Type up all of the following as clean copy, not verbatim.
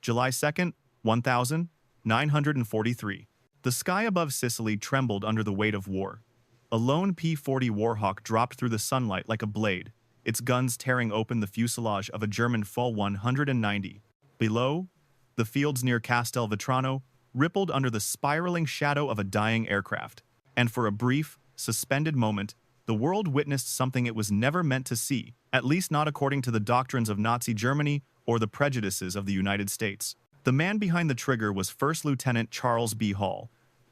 July 2nd, 1943. The sky above Sicily trembled under the weight of war. A lone P-40 Warhawk dropped through the sunlight like a blade, its guns tearing open the fuselage of a German F-190. Below, the fields near Castelvetrano rippled under the spiraling shadow of a dying aircraft. And for a brief, suspended moment, the world witnessed something it was never meant to see, at least not according to the doctrines of Nazi Germany or the prejudices of the United States. The man behind the trigger was First Lieutenant Charles B. Hall,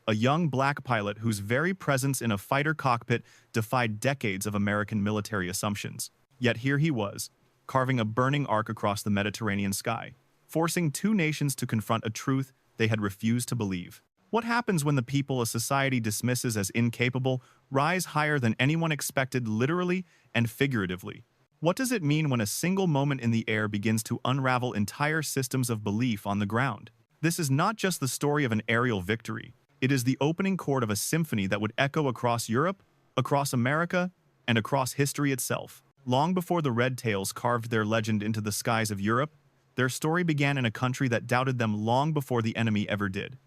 a young black pilot whose very presence in a fighter cockpit defied decades of American military assumptions. Yet here he was, carving a burning arc across the Mediterranean sky, forcing two nations to confront a truth they had refused to believe. What happens when the people a society dismisses as incapable rise higher than anyone expected, literally and figuratively? What does it mean when a single moment in the air begins to unravel entire systems of belief on the ground? This is not just the story of an aerial victory. It is the opening chord of a symphony that would echo across Europe, across America, and across history itself. Long before the Red Tails carved their legend into the skies of Europe, their story began in a country that doubted them long before the enemy ever did.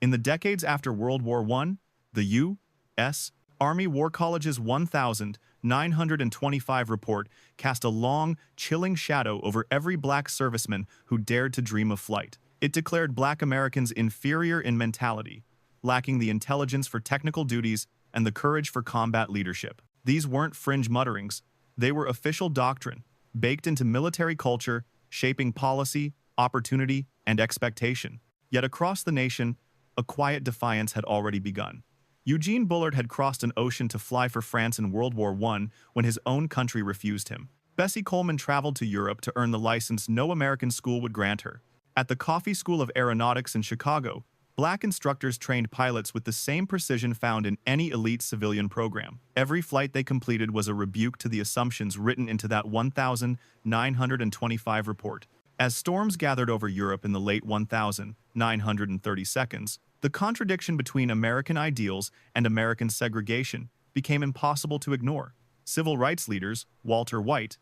In the decades after World War I, the U.S. Army War College's 1925 report cast a long, chilling shadow over every black serviceman who dared to dream of flight. It declared black Americans inferior in mentality, lacking the intelligence for technical duties and the courage for combat leadership. These weren't fringe mutterings. They were official doctrine, baked into military culture, shaping policy, opportunity, and expectation. Yet across the nation, a quiet defiance had already begun. Eugene Bullard had crossed an ocean to fly for France in World War I when his own country refused him. Bessie Coleman traveled to Europe to earn the license no American school would grant her. At the Coffey School of Aeronautics in Chicago, black instructors trained pilots with the same precision found in any elite civilian program. Every flight they completed was a rebuke to the assumptions written into that 1925 report. As storms gathered over Europe in the late 1932s, the contradiction between American ideals and American segregation became impossible to ignore. Civil rights leaders, Walter White,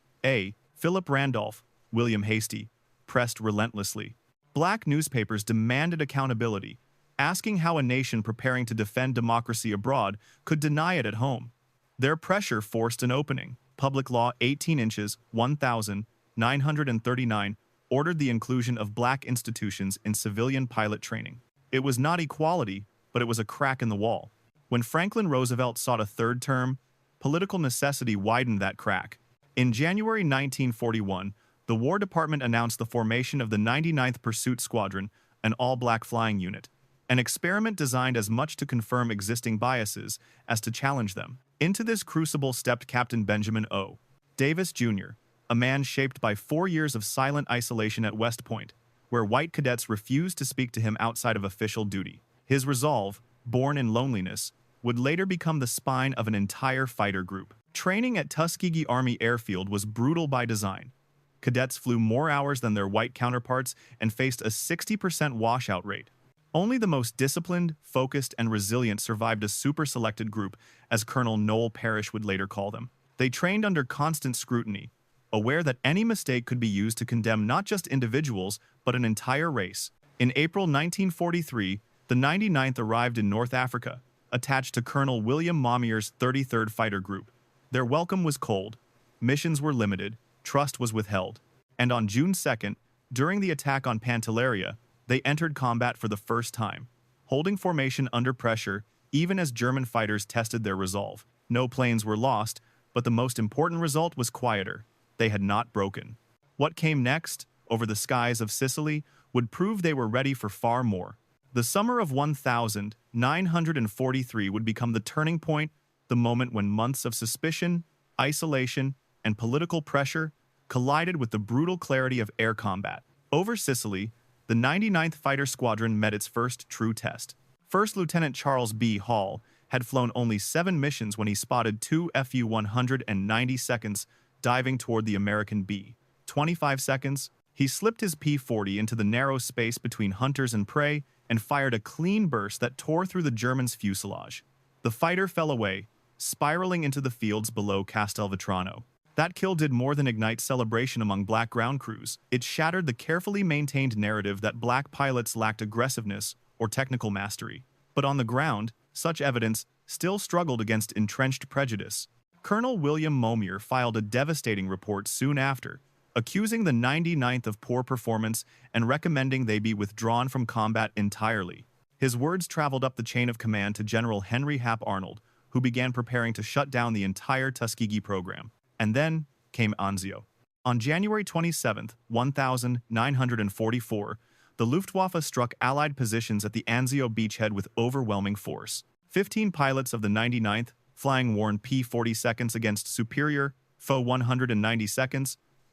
Philip Randolph, William Hastie, pressed relentlessly. Black newspapers demanded accountability, asking how a nation preparing to defend democracy abroad could deny it at home. Their pressure forced an opening. Public Law 18 inches 1939 ordered the inclusion of black institutions in civilian pilot training. It was not equality, but it was a crack in the wall. When Franklin Roosevelt sought a third term, political necessity widened that crack. In January 1941, the War Department announced the formation of the 99th Pursuit Squadron, an all-black flying unit, an experiment designed as much to confirm existing biases as to challenge them. Into this crucible stepped Captain Benjamin O. Davis, Jr., a man shaped by 4 years of silent isolation at West Point, where white cadets refused to speak to him outside of official duty. His resolve, born in loneliness, would later become the spine of an entire fighter group. Training at Tuskegee Army Airfield was brutal by design. Cadets flew more hours than their white counterparts and faced a 60% washout rate. Only the most disciplined, focused, and resilient survived a super-selected group, as Colonel Noel Parrish would later call them. They trained under constant scrutiny, aware that any mistake could be used to condemn not just individuals, but an entire race. In April 1943, the 99th arrived in North Africa, attached to Colonel William Maumier's 33rd Fighter Group. Their welcome was cold, missions were limited, trust was withheld. And on June 2nd, during the attack on Pantelleria, they entered combat for the first time, holding formation under pressure even as German fighters tested their resolve. No planes were lost, but the most important result was quieter. They had not broken. What came next, over the skies of Sicily, would prove they were ready for far more. The summer of 1943 would become the turning point, the moment when months of suspicion, isolation, and political pressure collided with the brutal clarity of air combat. Over Sicily, the 99th Fighter Squadron met its first true test. First Lieutenant Charles B. Hall had flown only 7 missions when he spotted 2 Fu-190 diving toward the American B-25 seconds. He slipped his P-40 into the narrow space between hunters and prey and fired a clean burst that tore through the German's fuselage. The fighter fell away, spiraling into the fields below Castelvetrano. That kill did more than ignite celebration among black ground crews. It shattered the carefully maintained narrative that black pilots lacked aggressiveness or technical mastery. But on the ground, such evidence still struggled against entrenched prejudice. Colonel William Momier filed a devastating report soon after, accusing the 99th of poor performance and recommending they be withdrawn from combat entirely. His words traveled up the chain of command to General Henry Hap Arnold, who began preparing to shut down the entire Tuskegee program. And then came Anzio. On January 27, 1944, the Luftwaffe struck Allied positions at the Anzio beachhead with overwhelming force. 15 pilots of the 99th, flying worn P-40 against superior, foe 190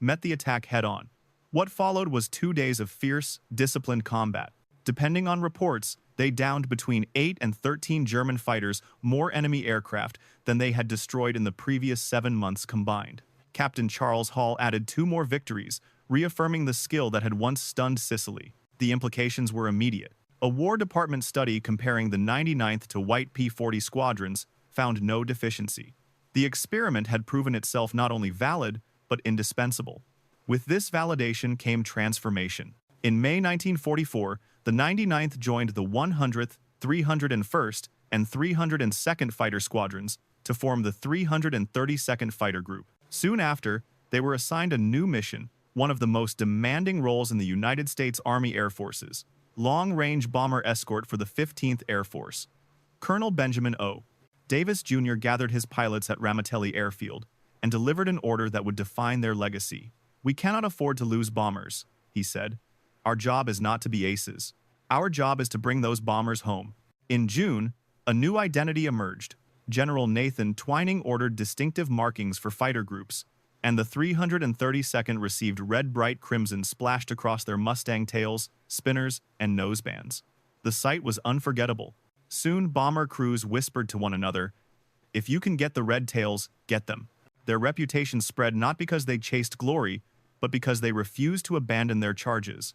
met the attack head-on. What followed was 2 days of fierce, disciplined combat. Depending on reports, they downed between 8 and 13 German fighters, more enemy aircraft than they had destroyed in the previous 7 months combined. Captain Charles Hall added 2 more victories, reaffirming the skill that had once stunned Sicily. The implications were immediate. A War Department study comparing the 99th to white P-40 squadrons found no deficiency. The experiment had proven itself not only valid, but indispensable. With this validation came transformation. In May 1944, the 99th joined the 100th, 301st, and 302nd Fighter Squadrons to form the 332nd Fighter Group. Soon after, they were assigned a new mission, one of the most demanding roles in the United States Army Air Forces, long-range bomber escort for the 15th Air Force. Colonel Benjamin O. Davis Jr. gathered his pilots at Ramitelli Airfield and delivered an order that would define their legacy. "We cannot afford to lose bombers," he said. "Our job is not to be aces. Our job is to bring those bombers home." In June, a new identity emerged. General Nathan Twining ordered distinctive markings for fighter groups, and the 332nd received red bright crimson splashed across their Mustang tails, spinners, and nosebands. The sight was unforgettable. Soon, bomber crews whispered to one another, "If you can get the red tails, get them." Their reputation spread not because they chased glory, but because they refused to abandon their charges.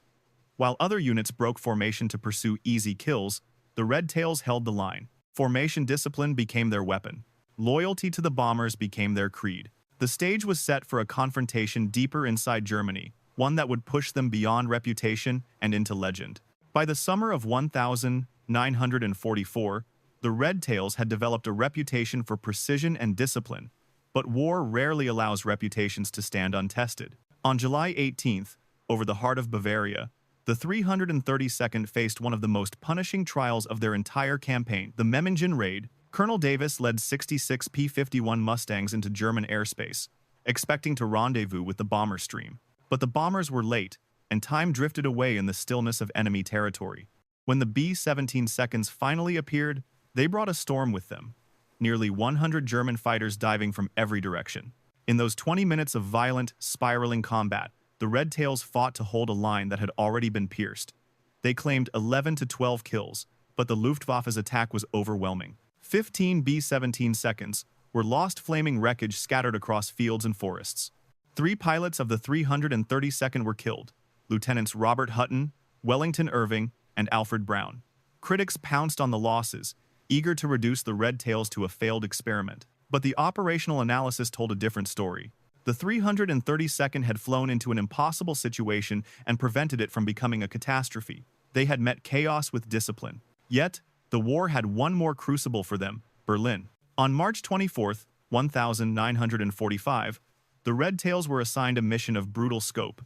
While other units broke formation to pursue easy kills, the Red Tails held the line. Formation discipline became their weapon. Loyalty to the bombers became their creed. The stage was set for a confrontation deeper inside Germany, one that would push them beyond reputation and into legend. By the summer of 1944, the Red Tails had developed a reputation for precision and discipline, but war rarely allows reputations to stand untested. On July 18th, over the heart of Bavaria, the 332nd faced one of the most punishing trials of their entire campaign, the Memmingen raid. Colonel Davis led 66 P-51 Mustangs into German airspace, expecting to rendezvous with the bomber stream. But the bombers were late, and time drifted away in the stillness of enemy territory. When the B-17 finally appeared, they brought a storm with them. Nearly 100 German fighters diving from every direction. In those 20 minutes of violent, spiraling combat, the Red Tails fought to hold a line that had already been pierced. They claimed 11 to 12 kills, but the Luftwaffe's attack was overwhelming. 15 B-17 were lost, flaming wreckage scattered across fields and forests. 3 pilots of the 332nd were killed, Lieutenants Robert Hutton, Wellington Irving, and Alfred Brown. Critics pounced on the losses, eager to reduce the Red Tails to a failed experiment. But the operational analysis told a different story. The 332nd had flown into an impossible situation and prevented it from becoming a catastrophe. They had met chaos with discipline. Yet, the war had one more crucible for them, Berlin. On March 24, 1945, the Red Tails were assigned a mission of brutal scope,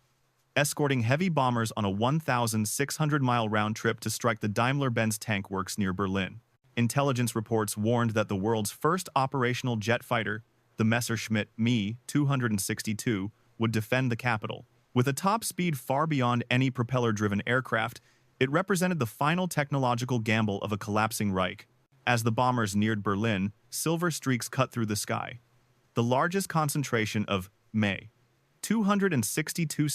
escorting heavy bombers on a 1,600-mile round trip to strike the Daimler-Benz tank works near Berlin. Intelligence reports warned that the world's first operational jet fighter, the Messerschmitt Me 262, would defend the capital. With a top speed far beyond any propeller-driven aircraft, it represented the final technological gamble of a collapsing Reich. As the bombers neared Berlin, silver streaks cut through the sky. The largest concentration of Me 262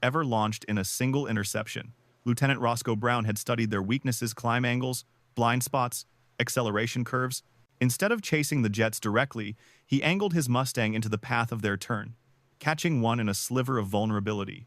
ever launched in a single interception. Lieutenant Roscoe Brown had studied their weaknesses: climb angles, blind spots, acceleration curves. Instead of chasing the jets directly, he angled his Mustang into the path of their turn, catching one in a sliver of vulnerability.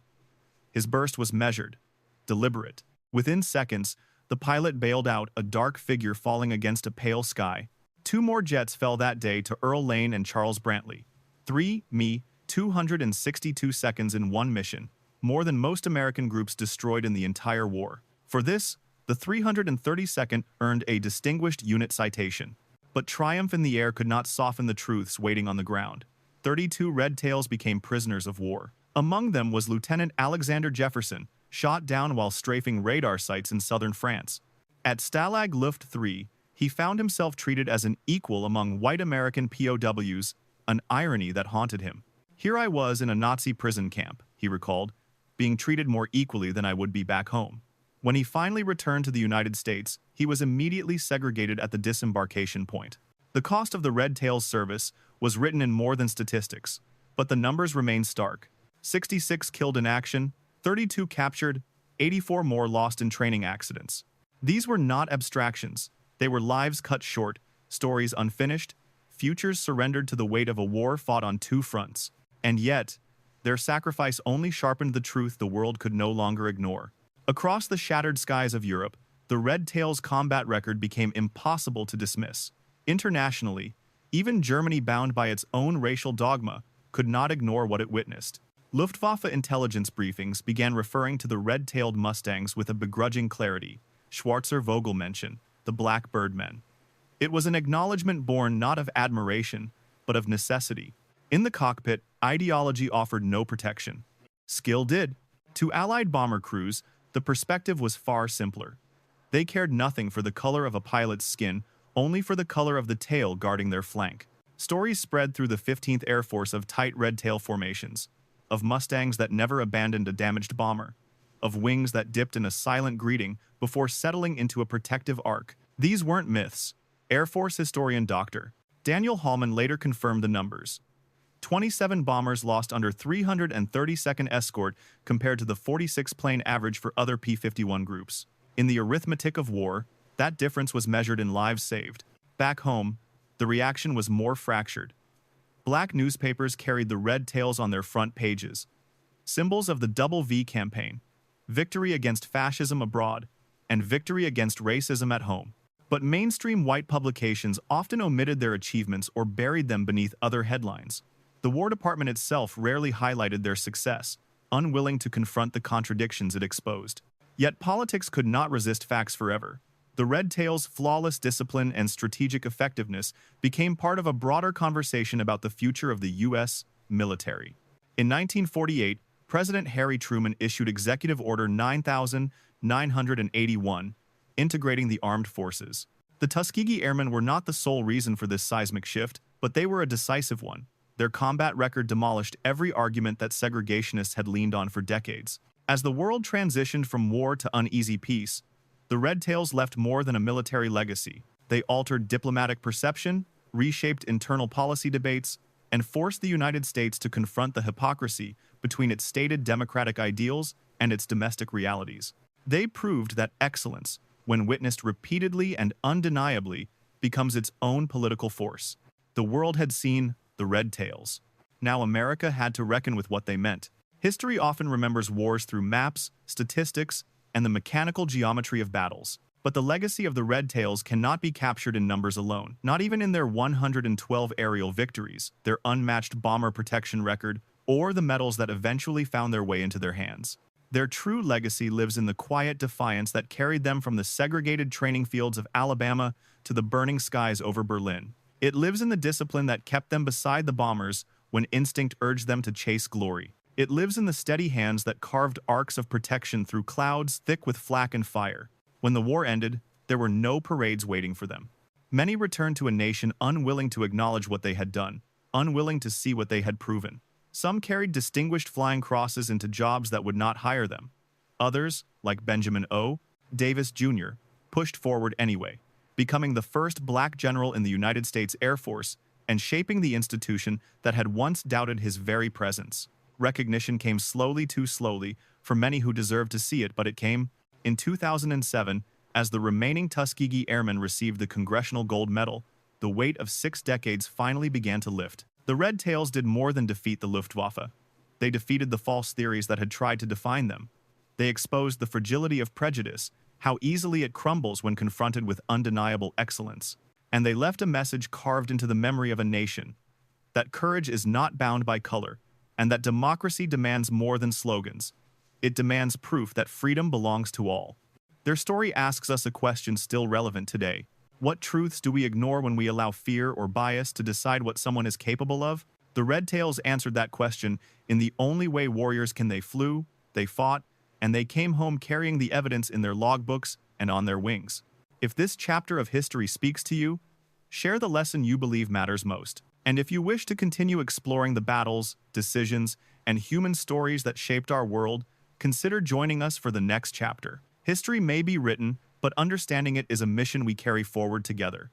His burst was measured, deliberate. Within seconds, the pilot bailed out, a dark figure falling against a pale sky. 2 more jets fell that day to Earl Lane and Charles Brantley. 3 Me 262 seconds in one mission, more than most American groups destroyed in the entire war. For this, the 332nd earned a Distinguished Unit Citation. But triumph in the air could not soften the truths waiting on the ground. 32 Red Tails became prisoners of war. Among them was Lieutenant Alexander Jefferson, shot down while strafing radar sites in southern France. At Stalag Luft 3, he found himself treated as an equal among white American POWs, an irony that haunted him. "Here I was in a Nazi prison camp," he recalled, "being treated more equally than I would be back home." When he finally returned to the United States, he was immediately segregated at the disembarkation point. The cost of the Red Tails service was written in more than statistics, but the numbers remain stark. 66 killed in action, 32 captured, 84 more lost in training accidents. These were not abstractions. They were lives cut short, stories unfinished, futures surrendered to the weight of a war fought on two fronts. And yet, their sacrifice only sharpened the truth the world could no longer ignore. Across the shattered skies of Europe, the Red Tails' combat record became impossible to dismiss. Internationally, even Germany, bound by its own racial dogma, could not ignore what it witnessed. Luftwaffe intelligence briefings began referring to the red-tailed Mustangs with a begrudging clarity. Schwarzer Vogel mentioned the Blackbird men. It was an acknowledgement born not of admiration, but of necessity. In the cockpit, ideology offered no protection. Skill did. To Allied bomber crews, the perspective was far simpler. They cared nothing for the color of a pilot's skin, only for the color of the tail guarding their flank. Stories spread through the 15th Air Force of tight red tail formations, of Mustangs that never abandoned a damaged bomber, of wings that dipped in a silent greeting before settling into a protective arc. These weren't myths. Air Force historian Dr. Daniel Hallman later confirmed the numbers. 27 bombers lost under 332nd Escort compared to the 46-plane average for other P-51 groups. In the arithmetic of war, that difference was measured in lives saved. Back home, the reaction was more fractured. Black newspapers carried the red tails on their front pages, symbols of the Double V campaign, victory against fascism abroad, and victory against racism at home. But mainstream white publications often omitted their achievements or buried them beneath other headlines. The War Department itself rarely highlighted their success, unwilling to confront the contradictions it exposed. Yet politics could not resist facts forever. The Red Tails' flawless discipline and strategic effectiveness became part of a broader conversation about the future of the U.S. military. In 1948, President Harry Truman issued Executive Order 9981, integrating the armed forces. The Tuskegee Airmen were not the sole reason for this seismic shift, but they were a decisive one. Their combat record demolished every argument that segregationists had leaned on for decades. As the world transitioned from war to uneasy peace, the Red Tails left more than a military legacy. They altered diplomatic perception, reshaped internal policy debates, and forced the United States to confront the hypocrisy between its stated democratic ideals and its domestic realities. They proved that excellence, when witnessed repeatedly and undeniably, becomes its own political force. The world had seen the Red Tails. Now America had to reckon with what they meant. History often remembers wars through maps, statistics, and the mechanical geometry of battles. But the legacy of the Red Tails cannot be captured in numbers alone, not even in their 112 aerial victories, their unmatched bomber protection record, or the medals that eventually found their way into their hands. Their true legacy lives in the quiet defiance that carried them from the segregated training fields of Alabama to the burning skies over Berlin. It lives in the discipline that kept them beside the bombers when instinct urged them to chase glory. It lives in the steady hands that carved arcs of protection through clouds thick with flak and fire. When the war ended, there were no parades waiting for them. Many returned to a nation unwilling to acknowledge what they had done, unwilling to see what they had proven. Some carried distinguished flying crosses into jobs that would not hire them. Others, like Benjamin O. Davis Jr., pushed forward anyway, becoming the first black general in the United States Air Force and shaping the institution that had once doubted his very presence. Recognition came slowly, too slowly, for many who deserved to see it, but it came in 2007 as the remaining Tuskegee Airmen received the Congressional Gold Medal. The weight of 6 decades finally began to lift. The Red Tails did more than defeat the Luftwaffe. They defeated the false theories that had tried to define them. They exposed the fragility of prejudice, how easily it crumbles when confronted with undeniable excellence. And they left a message carved into the memory of a nation, that courage is not bound by color, and that democracy demands more than slogans. It demands proof that freedom belongs to all. Their story asks us a question still relevant today. What truths do we ignore when we allow fear or bias to decide what someone is capable of? The Red Tails answered that question in the only way warriors can. They flew, they fought, and they came home carrying the evidence in their logbooks and on their wings. If this chapter of history speaks to you, share the lesson you believe matters most. And if you wish to continue exploring the battles, decisions, and human stories that shaped our world, consider joining us for the next chapter. History may be written, but understanding it is a mission we carry forward together.